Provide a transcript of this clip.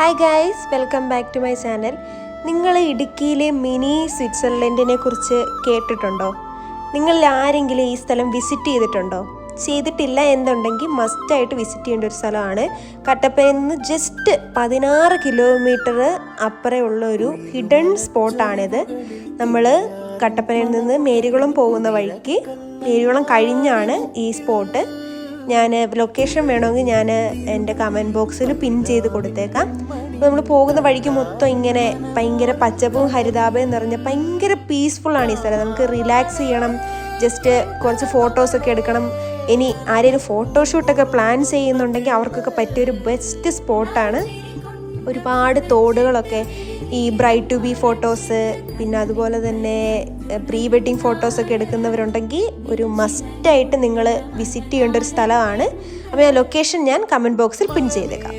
Hi guys, welcome back to my channel. നിങ്ങൾ ഇടുക്കിയിലെ mini സ്വിറ്റ്സർലൻഡിനെ കുറിച്ച് കേട്ടിട്ടുണ്ടോ? നിങ്ങളിൽ ആരെങ്കിലും ഈ സ്ഥലം വിസിറ്റ് ചെയ്തിട്ടുണ്ടോ? ചെയ്തിട്ടില്ല എന്നുണ്ടെങ്കിൽ മസ്റ്റായിട്ട് വിസിറ്റ് ചെയ്യേണ്ട ഒരു സ്ഥലമാണ്. കട്ടപ്പനയിൽ നിന്ന് ജസ്റ്റ് 16 കിലോമീറ്റർ അപ്പുറമുള്ള ഒരു ഹിഡൻ സ്പോട്ടാണിത്. നമ്മൾ കട്ടപ്പനയിൽ നിന്ന് മേരികുളം പോകുന്ന വഴിക്ക്, മേരികുളം കഴിഞ്ഞാണ് ഈ സ്പോട്ട്. ഞാൻ ലൊക്കേഷൻ വേണമെങ്കിൽ ഞാൻ എൻ്റെ കമൻറ്റ് ബോക്സിൽ പിൻ ചെയ്ത് കൊടുത്തേക്കാം. നമ്മൾ പോകുന്ന വഴിക്ക് മൊത്തം ഇങ്ങനെ ഭയങ്കര പച്ചപ്പും ഹരിതാപയും നിറഞ്ഞ ഭയങ്കര പീസ്ഫുള്ളാണ് ഈ സ്ഥലം. നമുക്ക് റിലാക്സ് ചെയ്യണം, ജസ്റ്റ് കുറച്ച് ഫോട്ടോസൊക്കെ എടുക്കണം. ഇനി ആരെങ്കിലും ഫോട്ടോഷൂട്ടൊക്കെ പ്ലാൻ ചെയ്യുന്നുണ്ടെങ്കിൽ അവർക്കൊക്കെ പറ്റിയൊരു ബെസ്റ്റ് സ്പോട്ടാണ്. ഒരുപാട് തോടുകളൊക്കെ, ഈ ബ്രൈറ്റ് ടു ബി ഫോട്ടോസ്, പിന്നെ അതുപോലെ തന്നെ പ്രീ വെഡിങ് ഫോട്ടോസൊക്കെ എടുക്കുന്നവരുണ്ടെങ്കിൽ ഒരു മസ്റ്റായിട്ട് നിങ്ങൾ വിസിറ്റ് ചെയ്യേണ്ട ഒരു സ്ഥലമാണ്. അപ്പോൾ ആ ലൊക്കേഷൻ ഞാൻ കമൻറ്റ് ബോക്സിൽ പിൻ ചെയ്തേക്കാം.